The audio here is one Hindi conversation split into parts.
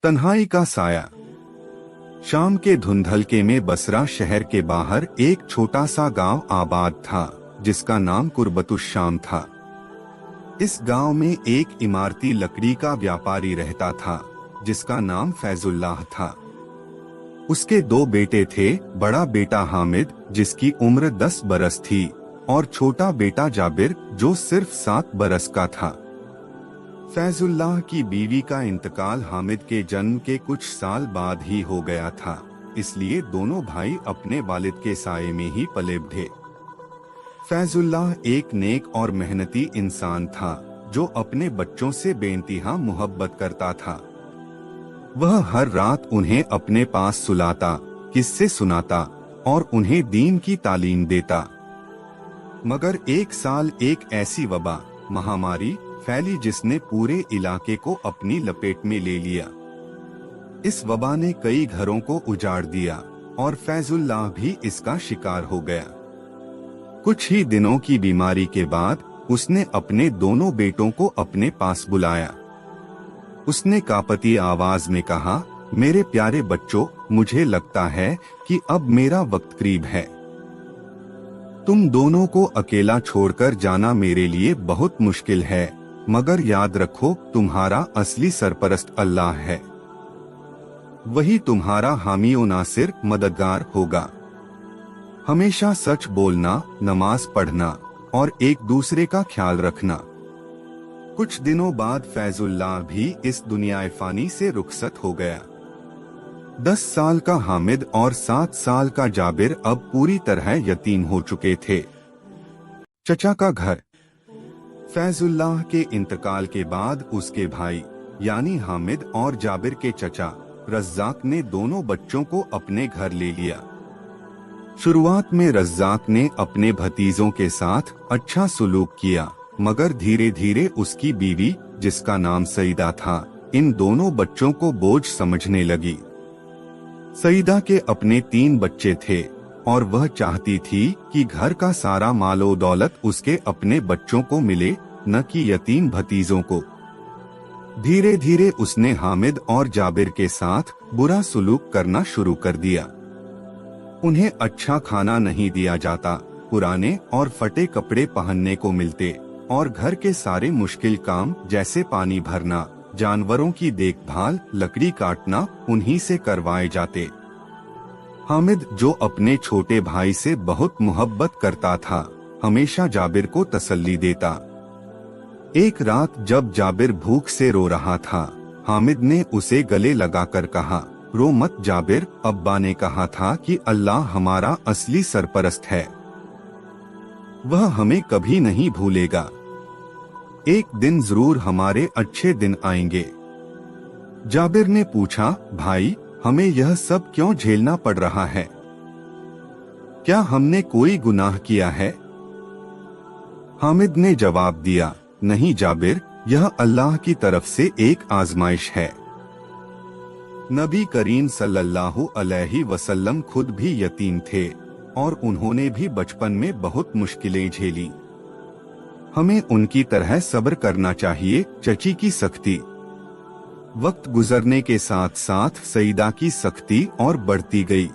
तन्हाई का साया। शाम के धुंधलके में बसरा शहर के बाहर एक छोटा सा गांव आबाद था, जिसका नाम कुर्बतुश-शाम था। इस गांव में एक इमारती लकड़ी का व्यापारी रहता था, जिसका नाम फैजुल्लाह था। उसके दो बेटे थे, बड़ा बेटा हामिद, जिसकी उम्र 10 बरस थी, और छोटा बेटा जाबिर, जो सिर्फ 7 बरस का था। फैजुल्लाह की बीवी का इंतकाल हामिद के जन्म के कुछ साल बाद ही हो गया था, इसलिए दोनों भाई अपने वालिद के साये में ही पले बढ़े। फैजुल्लाह एक नेक और मेहनती इंसान था, जो अपने बच्चों से बेइंतहा मोहब्बत करता था। वह हर रात उन्हें अपने पास सुलाता, किस्से सुनाता और उन्हें दीन की तालीम देता। मगर एक साल एक ऐसी वबा, महामारी फैली जिसने पूरे इलाके को अपनी लपेट में ले लिया। इस वबा ने कई घरों को उजाड़ दिया और फैजुल्लाह भी इसका शिकार हो गया। कुछ ही दिनों की बीमारी के बाद उसने अपने दोनों बेटों को अपने पास बुलाया। उसने कांपती आवाज में कहा, मेरे प्यारे बच्चों, मुझे लगता है कि अब मेरा वक्त करीब है। तुम दोनों को अकेला छोड़कर जाना मेरे लिए बहुत मुश्किल है, मगर याद रखो, तुम्हारा असली सरपरस्त अल्लाह है। वही तुम्हारा हामी और नासिर, मददगार होगा। हमेशा सच बोलना, नमाज पढ़ना और एक दूसरे का ख्याल रखना। कुछ दिनों बाद फैजुल्लाह भी इस दुनिया फानी से रुखसत हो गया। 10 साल का हामिद और 7 साल का जाबिर अब पूरी तरह यतीम हो चुके थे। चचा का घर। फैजुल्लाह के इंतकाल के बाद उसके भाई यानी हामिद और जाबिर के चचा रज्जाक ने दोनों बच्चों को अपने घर ले लिया। शुरुआत में रज्जाक ने अपने भतीजों के साथ अच्छा सुलूक किया, मगर धीरे धीरे उसकी बीवी, जिसका नाम सईदा था, इन दोनों बच्चों को बोझ समझने लगी। सईदा के अपने 3 बच्चे थे और वह चाहती थी कि घर का सारा मालो दौलत उसके अपने बच्चों को मिले, न कि यतीम भतीजों को। धीरे धीरे उसने हामिद और जाबिर के साथ बुरा सुलूक करना शुरू कर दिया। उन्हें अच्छा खाना नहीं दिया जाता, पुराने और फटे कपड़े पहनने को मिलते और घर के सारे मुश्किल काम जैसे पानी भरना, जानवरों की देखभाल, लकड़ी काटना उन्हीं से करवाए जाते। हामिद, जो अपने छोटे भाई से बहुत मोहब्बत करता था, हमेशा जाबिर को तसल्ली देता। एक रात जब जाबिर भूख से रो रहा था, हामिद ने उसे गले लगाकर कहा, रो मत जाबिर, अब्बा ने कहा था कि अल्लाह हमारा असली सरपरस्त है। वह हमें कभी नहीं भूलेगा। एक दिन जरूर हमारे अच्छे दिन आएंगे। जाबिर ने पूछा, भाई, हमें यह सब क्यों झेलना पड़ रहा है? क्या हमने कोई गुनाह किया है? हामिद ने जवाब दिया, नहीं जाबिर, यह अल्लाह की तरफ से एक आजमाइश है। नबी करीम सल्लल्लाहु अलैहि वसल्लम खुद भी यतीम थे और उन्होंने भी बचपन में बहुत मुश्किलें झेली। हमें उनकी तरह सब्र करना चाहिए। चची की सख्ती। वक्त गुजरने के साथ साथ सईदा की सख्ती और बढ़ती गई।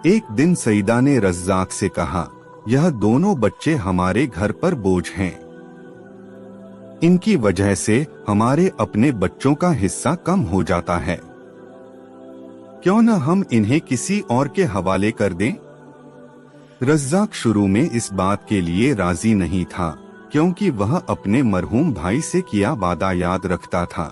एक दिन सईदा ने रज्जाक से कहा, यह दोनों बच्चे हमारे घर पर बोझ हैं। इनकी वजह से हमारे अपने बच्चों का हिस्सा कम हो जाता है। क्यों न हम इन्हें किसी और के हवाले कर दें? रज्जाक शुरू में इस बात के लिए राजी नहीं था, क्योंकि वह अपने मरहूम भाई से किया वादा याद रखता था।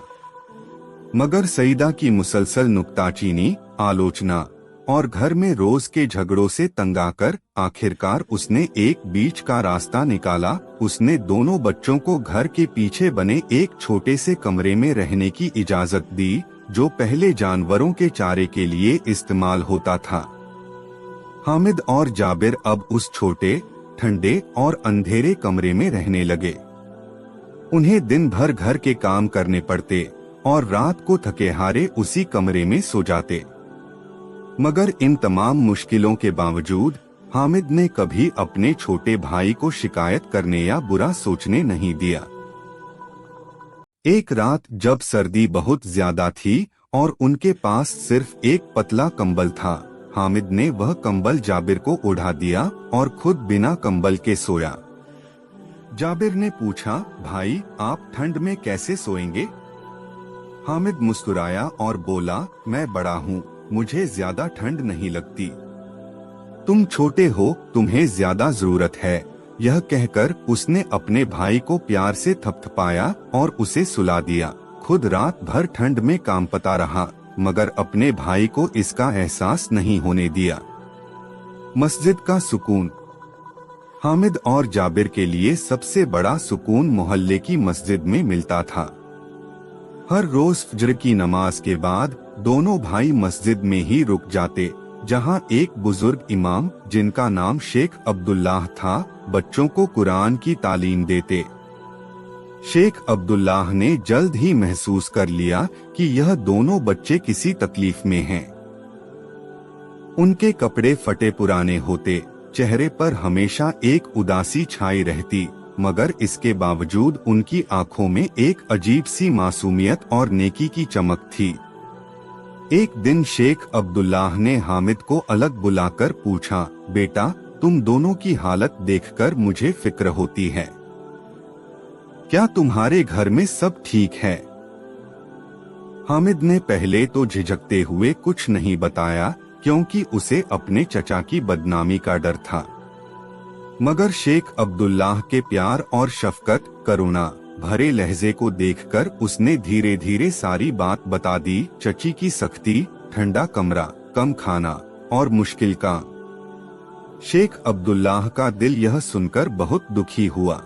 मगर सईदा की मुसलसल नुक्ताचीनी, आलोचना और घर में रोज के झगड़ों से तंग आकर आखिरकार उसने एक बीच का रास्ता निकाला। उसने दोनों बच्चों को घर के पीछे बने एक छोटे से कमरे में रहने की इजाजत दी, जो पहले जानवरों के चारे के लिए इस्तेमाल होता था। हामिद और जाबिर अब उस छोटे, ठंडे और अंधेरे कमरे में रहने लगे। उन्हें दिन भर घर के काम करने पड़ते और रात को थके हारे उसी कमरे में सो जाते। मगर इन तमाम मुश्किलों के बावजूद हामिद ने कभी अपने छोटे भाई को शिकायत करने या बुरा सोचने नहीं दिया। एक रात जब सर्दी बहुत ज्यादा थी और उनके पास सिर्फ एक पतला कंबल था। हामिद ने वह कंबल जाबिर को ओढ़ा दिया और खुद बिना कंबल के सोया। जाबिर ने पूछा, भाई आप ठंड में कैसे सोएंगे? हामिद मुस्कुराया और बोला, मैं बड़ा हूँ, मुझे ज्यादा ठंड नहीं लगती। तुम छोटे हो, तुम्हें ज्यादा जरूरत है। यह कहकर उसने अपने भाई को प्यार से थपथपाया और उसे सुला दिया। खुद रात भर ठंड में कांपता रहा, मगर अपने भाई को इसका एहसास नहीं होने दिया। मस्जिद का सुकून। हामिद और जाबिर के लिए सबसे बड़ा सुकून मोहल्ले की मस्जिद में मिलता था। हर रोज फजर की नमाज के बाद दोनों भाई मस्जिद में ही रुक जाते, जहां एक बुजुर्ग इमाम, जिनका नाम शेख अब्दुल्लाह था, बच्चों को कुरान की तालीम देते। शेख अब्दुल्लाह ने जल्द ही महसूस कर लिया कि यह दोनों बच्चे किसी तकलीफ में हैं। उनके कपड़े फटे पुराने होते, चेहरे पर हमेशा एक उदासी छाई रहती, मगर इसके बावजूद उनकी आंखों में एक अजीब सी मासूमियत और नेकी की चमक थी। एक दिन शेख अब्दुल्लाह ने हामिद को अलग बुलाकर पूछा, बेटा तुम दोनों की हालत देखकर मुझे फिक्र होती है। क्या तुम्हारे घर में सब ठीक है? हामिद ने पहले तो झिझकते हुए कुछ नहीं बताया, क्योंकि उसे अपने चचा की बदनामी का डर था। मगर शेख अब्दुल्लाह के प्यार और शफकत, करुणा भरे लहजे को देखकर उसने धीरे धीरे सारी बात बता दी। चची की सख्ती, ठंडा कमरा, कम खाना और मुश्किल का। शेख अब्दुल्लाह का दिल यह सुनकर बहुत दुखी हुआ।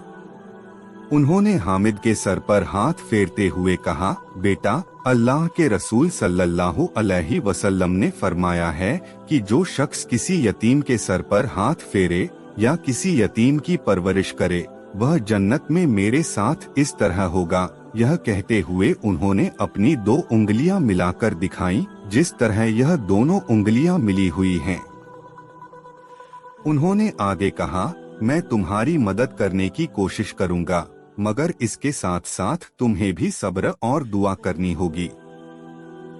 उन्होंने हामिद के सर पर हाथ फेरते हुए कहा, बेटा अल्लाह के रसूल सल्लल्लाहु अलैहि वसल्लम ने फरमाया है कि जो शख्स किसी यतीम के सर पर हाथ फेरे या किसी यतीम की परवरिश करे, वह जन्नत में मेरे साथ इस तरह होगा। यह कहते हुए उन्होंने अपनी 2 उंगलियां मिलाकर दिखाई, जिस तरह यह दोनों उंगलियां मिली हुई हैं। उन्होंने आगे कहा, मैं तुम्हारी मदद करने की कोशिश करूंगा, मगर इसके साथ साथ तुम्हें भी सब्र और दुआ करनी होगी।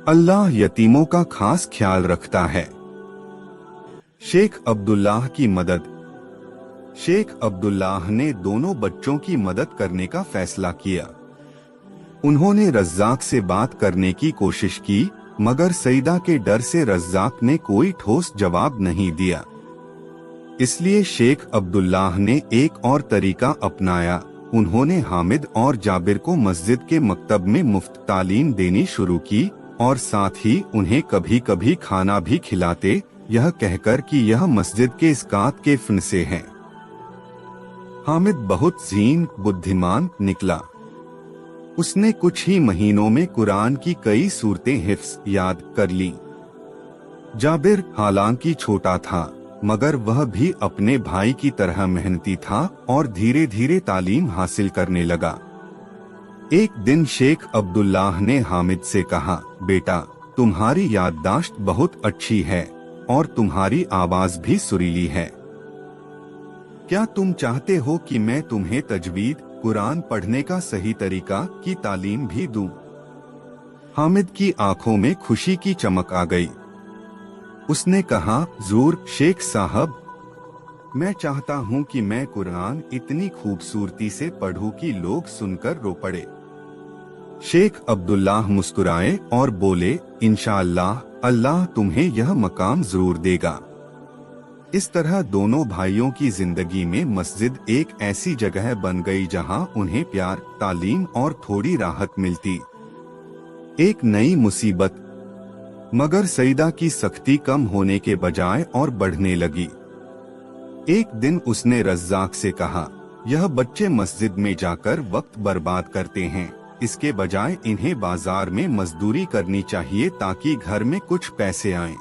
अल्लाह यतीमों का खास ख्याल रखता है। शेख अब्दुल्लाह की मदद। शेख अब्दुल्लाह ने दोनों बच्चों की मदद करने का फैसला किया। उन्होंने रज्जाक से बात करने की कोशिश की, मगर सईदा के डर से रज्जाक ने कोई ठोस जवाब नहीं दिया। इसलिए शेख अब्दुल्लाह ने एक और तरीका अपनाया। उन्होंने हामिद और जाबिर को मस्जिद के मकतब में मुफ्त तालीम देनी शुरू की और साथ ही उन्हें कभी कभी खाना भी खिलाते, यह कहकर कि यह मस्जिद के इस्कात के फन से है। हामिद बहुत ज़हीन, बुद्धिमान निकला। उसने कुछ ही महीनों में कुरान की कई सूरतें हिफ्स याद कर ली। जाबिर हालांकि छोटा था, मगर वह भी अपने भाई की तरह मेहनती था और धीरे धीरे तालीम हासिल करने लगा। एक दिन शेख अब्दुल्लाह ने हामिद से कहा, बेटा तुम्हारी याददाश्त बहुत अच्छी है और तुम्हारी आवाज भी सुरीली है। क्या तुम चाहते हो कि मैं तुम्हें तजवीद, कुरान पढ़ने का सही तरीका की तालीम भी दूं? हामिद की आंखों में खुशी की चमक आ गई। उसने कहा, ज़रूर शेख साहब, मैं चाहता हूँ कि मैं कुरान इतनी खूबसूरती से पढ़ूं कि लोग सुनकर रो पड़े। शेख अब्दुल्लाह मुस्कुराए और बोले, इंशाअल्लाह अल्लाह तुम्हें यह मकाम जरूर देगा। इस तरह दोनों भाइयों की जिंदगी में मस्जिद एक ऐसी जगह बन गई जहां उन्हें प्यार, तालीम और थोड़ी राहत मिलती। एक नई मुसीबत। मगर सईदा की सख्ती कम होने के बजाय और बढ़ने लगी। एक दिन उसने रज्जाक से कहा, यह बच्चे मस्जिद में जाकर वक्त बर्बाद करते हैं, इसके बजाय इन्हें बाजार में मजदूरी करनी चाहिए ताकि घर में कुछ पैसे आएं।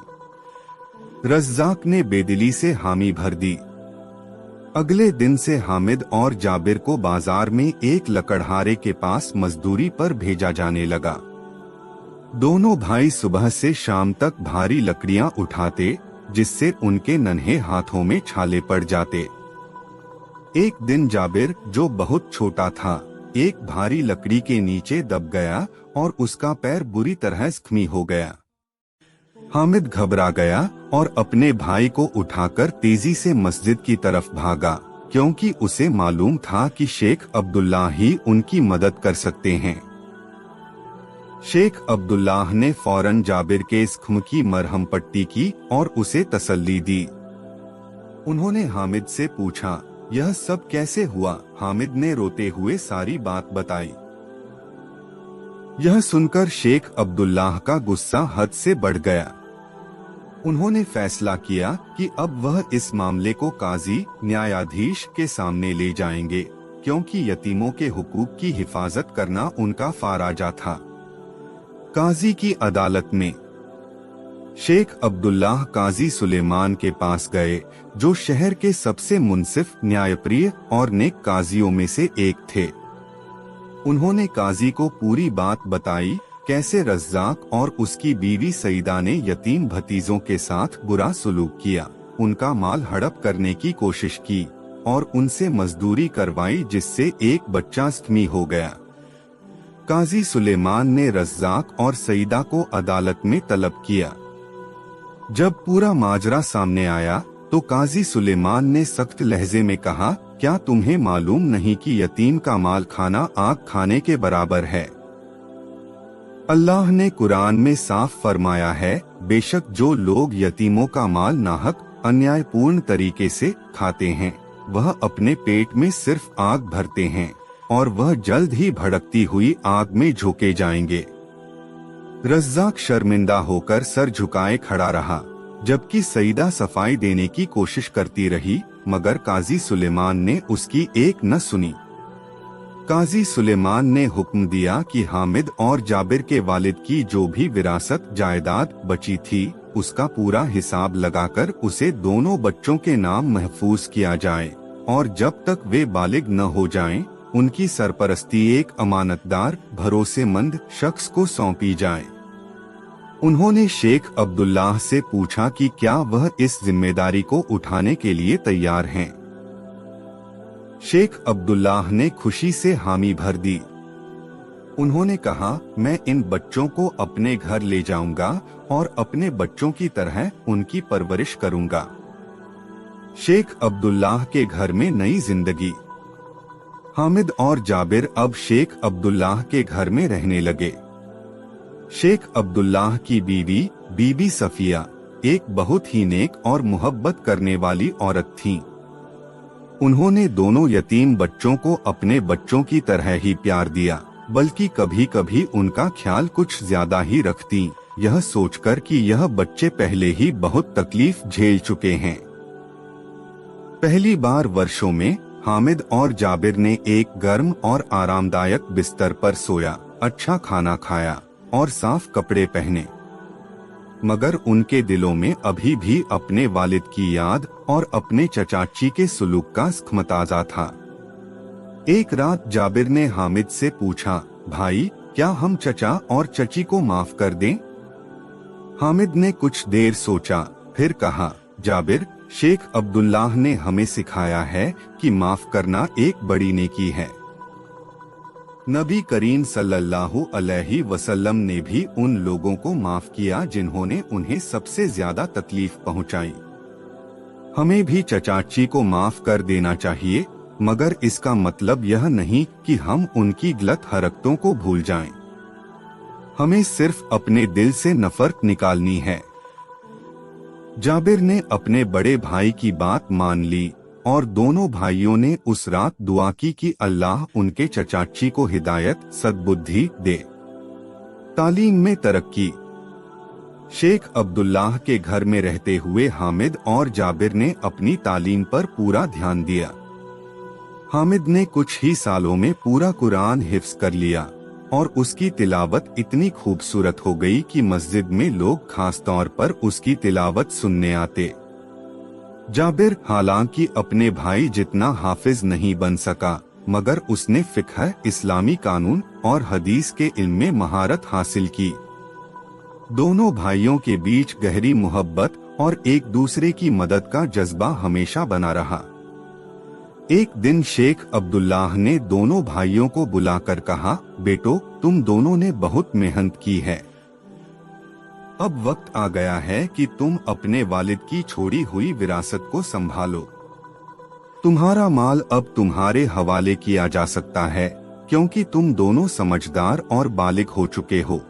रज्जाक ने बेदिली से हामी भर दी। अगले दिन से हामिद और जाबिर को बाजार में एक लकड़हारे के पास मजदूरी पर भेजा जाने लगा। दोनों भाई सुबह से शाम तक भारी लकड़ियां उठाते, जिससे उनके नन्हे हाथों में छाले पड़ जाते। एक दिन जाबिर, जो बहुत छोटा था, एक भारी लकड़ी के नीचे दब गया और उसका पैर बुरी तरह जख्मी हो गया। हामिद घबरा गया और अपने भाई को उठाकर तेजी से मस्जिद की तरफ भागा, क्योंकि उसे मालूम था कि शेख अब्दुल्लाह ही उनकी मदद कर सकते हैं। शेख अब्दुल्लाह ने फौरन जाबिर के जख्म की मरहम पट्टी की और उसे तसल्ली दी। उन्होंने हामिद से पूछा, यह सब कैसे हुआ? हामिद ने रोते हुए सारी बात बताई। यह सुनकर शेख अब्दुल्लाह का गुस्सा हद से बढ़ गया। उन्होंने फैसला किया कि अब वह इस मामले को काजी न्यायाधीश के सामने ले जाएंगे, क्योंकि यतीमों के हुकूक की हिफाजत करना उनका फाराजा था। काजी की अदालत में शेख अब्दुल्लाह काजी सुलेमान के पास गए, जो शहर के सबसे मुनसिफ, न्यायप्रिय और नेक काजियों में से एक थे। उन्होंने काजी को पूरी बात बताई, कैसे रज्जाक और उसकी बीवी सईदा ने यतीम भतीजों के साथ बुरा सलूक किया, उनका माल हड़प करने की कोशिश की और उनसे मजदूरी करवाई, जिससे एक बच्चा जख्मी हो गया। काजी सुलेमान ने रज्जाक और सईदा को अदालत में तलब किया। जब पूरा माजरा सामने आया तो काजी सुलेमान ने सख्त लहजे में कहा, क्या तुम्हें मालूम नहीं कि यतीम का माल खाना आग खाने के बराबर है? अल्लाह ने कुरान में साफ फरमाया है, बेशक जो लोग यतीमों का माल नाहक अन्यायपूर्ण तरीके से खाते हैं, वह अपने पेट में सिर्फ आग भरते हैं और वह जल्द ही भड़कती हुई आग में झोंके जाएंगे। रज्जाक शर्मिंदा होकर सर झुकाए खड़ा रहा, जबकि सईदा सफाई देने की कोशिश करती रही, मगर काजी सुलेमान ने उसकी एक न सुनी। काजी सुलेमान ने हुक्म दिया कि हामिद और जाबिर के वालिद की जो भी विरासत जायदाद बची थी, उसका पूरा हिसाब लगाकर उसे दोनों बच्चों के नाम महफूज किया जाए और जब तक वे बालिग न हो जाएं, उनकी सरपरस्ती एक अमानतदार, भरोसेमंद शख्स को सौंपी जाए। उन्होंने शेख अब्दुल्लाह से पूछा कि क्या वह इस जिम्मेदारी को उठाने के लिए तैयार हैं। शेख अब्दुल्लाह ने खुशी से हामी भर दी। उन्होंने कहा, मैं इन बच्चों को अपने घर ले जाऊंगा और अपने बच्चों की तरह उनकी परवरिश करूंगा। शेख अब्दुल्लाह के घर में नई जिंदगी। हामिद और जाबिर अब शेख अब्दुल्लाह के घर में रहने लगे। शेख अब्दुल्लाह की बीवी बीबी सफिया एक बहुत ही नेक और मोहब्बत करने वाली औरत थीं। उन्होंने दोनों यतीम बच्चों को अपने बच्चों की तरह ही प्यार दिया, बल्कि कभी कभी उनका ख्याल कुछ ज्यादा ही रखती, यह सोचकर कि यह बच्चे पहले ही बहुत तकलीफ झेल चुके हैं। पहली बार वर्षों में हामिद और जाबिर ने एक गर्म और आरामदायक बिस्तर पर सोया, अच्छा खाना खाया और साफ कपड़े पहने, मगर उनके दिलों में अभी भी अपने वालिद की याद और अपने चचाची के सुलूक का ज़ख्म ताज़ा था। एक रात जाबिर ने हामिद से पूछा, भाई, क्या हम चचा और चची को माफ कर दें? हामिद ने कुछ देर सोचा, फिर कहा, जाबिर, शेख अब्दुल्लाह ने हमें सिखाया है कि माफ करना एक बड़ी नेकी है। नबी करीम सल्लल्लाहु अलैहि वसल्लम ने भी उन लोगों को माफ किया जिन्होंने उन्हें सबसे ज्यादा तकलीफ पहुंचाई। हमें भी चचाची को माफ कर देना चाहिए, मगर इसका मतलब यह नहीं कि हम उनकी गलत हरकतों को भूल जाएं। हमें सिर्फ अपने दिल से नफरत निकालनी है। जाबिर ने अपने बड़े भाई की बात मान ली और दोनों भाइयों ने उस रात दुआ की कि अल्लाह उनके चचाची को हिदायत, सद्बुद्धि दे, तालीम में तरक्की। शेख अब्दुल्लाह के घर में रहते हुए हामिद और जाबिर ने अपनी तालीम पर पूरा ध्यान दिया। हामिद ने कुछ ही सालों में पूरा कुरान हिफ्ज कर लिया और उसकी तिलावत इतनी खूबसूरत हो गई कि मस्जिद में लोग खास तौर पर उसकी तिलावत सुनने आते। जाबिर हालांकि अपने भाई जितना हाफिज नहीं बन सका, मगर उसने फिक्ह, इस्लामी कानून और हदीस के इल्म में महारत हासिल की। दोनों भाइयों के बीच गहरी मोहब्बत और एक दूसरे की मदद का जज्बा हमेशा बना रहा। एक दिन शेख अब्दुल्लाह ने दोनों भाइयों को बुलाकर कहा, बेटो, तुम दोनों ने बहुत मेहनत की है। अब वक्त आ गया है कि तुम अपने वालिद की छोड़ी हुई विरासत को संभालो। तुम्हारा माल अब तुम्हारे हवाले किया जा सकता है, क्योंकि तुम दोनों समझदार और बालिग हो चुके हो।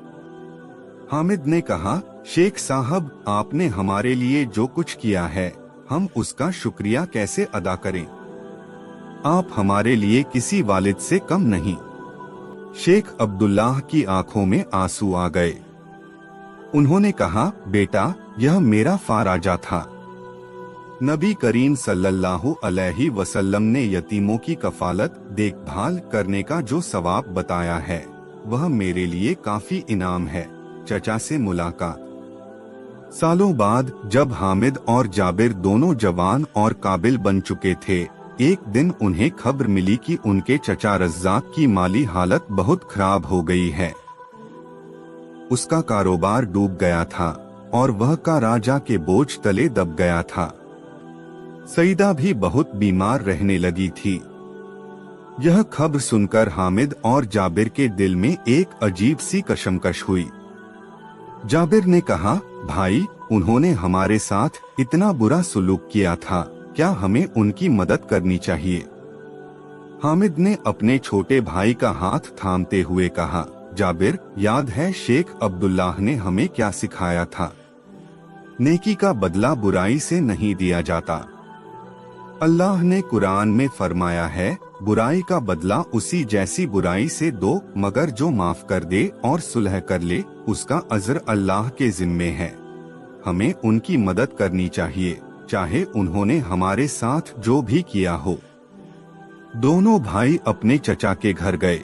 हामिद ने कहा, शेख साहब, आपने हमारे लिए जो कुछ किया है, हम उसका शुक्रिया कैसे अदा करें? आप हमारे लिए किसी वालिद से कम नहीं। शेख अब्दुल्लाह की आंखों में आंसू आ गए। उन्होंने कहा, बेटा, यह मेरा फाराजा था। नबी करीम सल्लल्लाहु अलैहि वसल्लम ने यतीमों की कफालत देखभाल करने का जो सवाब बताया है, वह मेरे लिए काफी इनाम है। चचा से मुलाकात। सालों बाद जब हामिद और जाबिर दोनों जवान और काबिल बन चुके थे, एक दिन उन्हें खबर मिली कि उनके चचा रज़्ज़ाक की माली हालत बहुत खराब हो गई है। उसका कारोबार डूब गया था और वह का राजा के बोझ तले दब गया था। सईदा भी बहुत बीमार रहने लगी थी। यह खबर सुनकर हामिद और जाबिर के दिल में एक अजीब सी कशमकश हुई। जाबिर ने कहा, भाई, उन्होंने हमारे साथ इतना बुरा सुलूक किया था, क्या हमें उनकी मदद करनी चाहिए? हामिद ने अपने छोटे भाई का हाथ थामते हुए कहा, जाबिर, याद है शेख अब्दुल्लाह ने हमें क्या सिखाया था? नेकी का बदला बुराई से नहीं दिया जाता। अल्लाह ने कुरान में फरमाया है, बुराई का बदला उसी जैसी बुराई से दो, मगर जो माफ कर दे और सुलह कर ले, उसका अजर अल्लाह के जिम्मे है। हमें उनकी मदद करनी चाहिए, चाहे उन्होंने हमारे साथ जो भी किया हो। दोनों भाई अपने चचा के घर गए।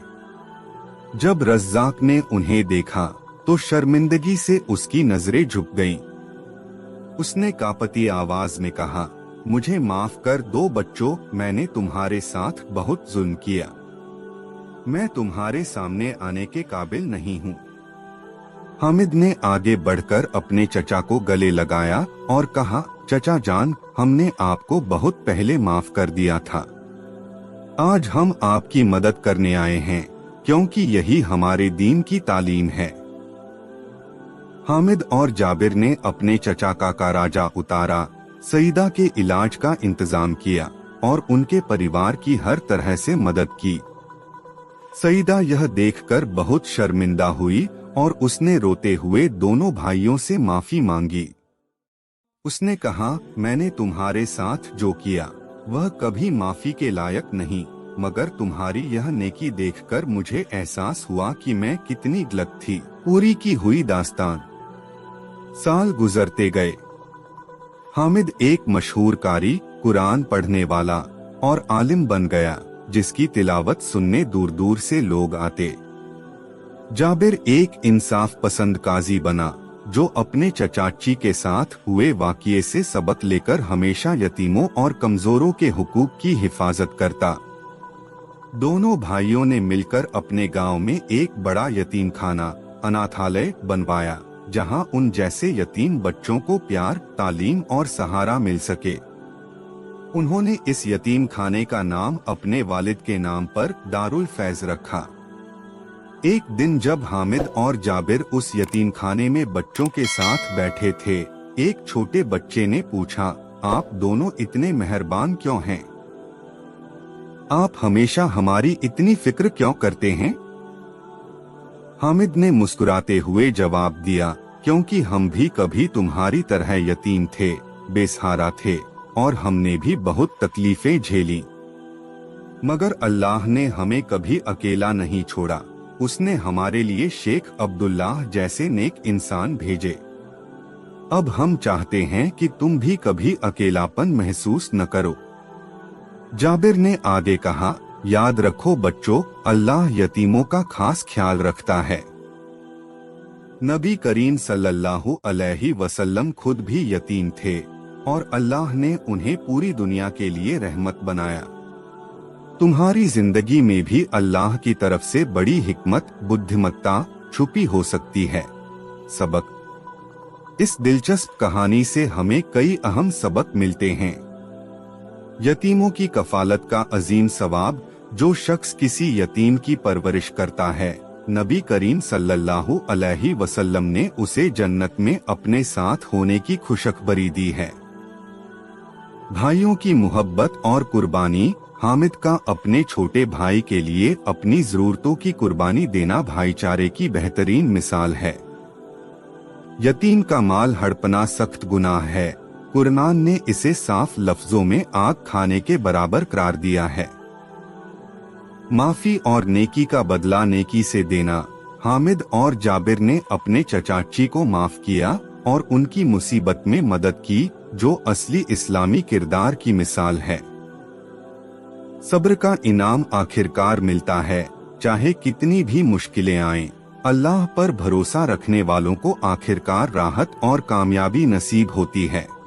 जब रज़्ज़ाक ने उन्हें देखा तो शर्मिंदगी से उसकी नजरें झुक गईं। उसने कांपती आवाज में कहा, मुझे माफ कर दो बच्चों, मैंने तुम्हारे साथ बहुत जुल्म किया। मैं तुम्हारे सामने आने के काबिल नहीं हूँ। हामिद ने आगे बढ़कर अपने चचा को गले लगाया और कहा, चचा जान, हमने आपको बहुत पहले माफ कर दिया था। आज हम आपकी मदद करने आए हैं, क्योंकि यही हमारे दीन की तालीम है। हामिद और जाबिर ने अपने चचा का काराजा उतारा, सईदा के इलाज का इंतजाम किया और उनके परिवार की हर तरह से मदद की। सईदा यह देखकर बहुत शर्मिंदा हुई और उसने रोते हुए दोनों भाइयों से माफी मांगी। उसने कहा, मैंने तुम्हारे साथ जो किया वह कभी माफी के लायक नहीं, मगर तुम्हारी यह नेकी देखकर मुझे एहसास हुआ कि मैं कितनी गलत थी। पूरी की हुई दास्तान। साल गुजरते गए। हामिद एक मशहूर कारी, कुरान पढ़ने वाला और आलिम बन गया, जिसकी तिलावत सुनने दूर दूर से लोग आते। जाबिर एक इंसाफ पसंद काजी बना, जो अपने चचाची के साथ हुए वाक़ये से सबक लेकर हमेशा यतीमों और कमजोरों के हुकूक की हिफाजत करता। दोनों भाइयों ने मिलकर अपने गांव में एक बड़ा यतीम खाना, अनाथालय बनवाया, जहां उन जैसे यतीम बच्चों को प्यार, तालीम और सहारा मिल सके। उन्होंने इस यतीम खाने का नाम अपने वालिद के नाम पर दारुल फैज रखा। एक दिन जब हामिद और जाबिर उस यतीम खाने में बच्चों के साथ बैठे थे, एक छोटे बच्चे ने पूछा, आप दोनों इतने मेहरबान क्यों हैं? आप हमेशा हमारी इतनी फिक्र क्यों करते हैं? हामिद ने मुस्कुराते हुए जवाब दिया, क्योंकि हम भी कभी तुम्हारी तरह यतीम थे, बेसहारा थे और हमने भी बहुत तकलीफें झेली, मगर अल्लाह ने हमें कभी अकेला नहीं छोड़ा। उसने हमारे लिए शेख अब्दुल्लाह जैसे नेक इंसान भेजे। अब हम चाहते हैं कि तुम भी कभी अकेलापन महसूस न करो। जाबिर ने आगे कहा, याद रखो बच्चों, अल्लाह यतीमों का खास ख्याल रखता है। नबी करीम सल्लल्लाहु अलैहि वसल्लम खुद भी यतीम थे और अल्लाह ने उन्हें पूरी दुनिया के लिए रहमत बनाया। तुम्हारी जिंदगी में भी अल्लाह की तरफ से बड़ी हिकमत, बुद्धिमत्ता छुपी हो सकती है। सबक। इस दिलचस्प कहानी से हमें कई अहम सबक मिलते हैं। यतीमों की कफालत का अजीम सवाब। जो शख्स किसी यतीम की परवरिश करता है, नबी करीम सल्लल्लाहु अलैहि वसल्लम ने उसे जन्नत में अपने साथ होने की खुशखबरी दी है। भाइयों की मोहब्बत और कुर्बानी। हामिद का अपने छोटे भाई के लिए अपनी जरूरतों की कुर्बानी देना भाईचारे की बेहतरीन मिसाल है। यतीम का माल हड़पना सख्त गुनाह है। कुरान ने इसे साफ लफ्जों में आग खाने के बराबर करार दिया है। माफी और नेकी का बदला नेकी से देना। हामिद और जाबिर ने अपने चचाची को माफ किया और उनकी मुसीबत में मदद की, जो असली इस्लामी किरदार की मिसाल है। सब्र का इनाम आखिरकार मिलता है, चाहे कितनी भी मुश्किलें आएं। अल्लाह पर भरोसा रखने वालों को आखिरकार राहत और कामयाबी नसीब होती है।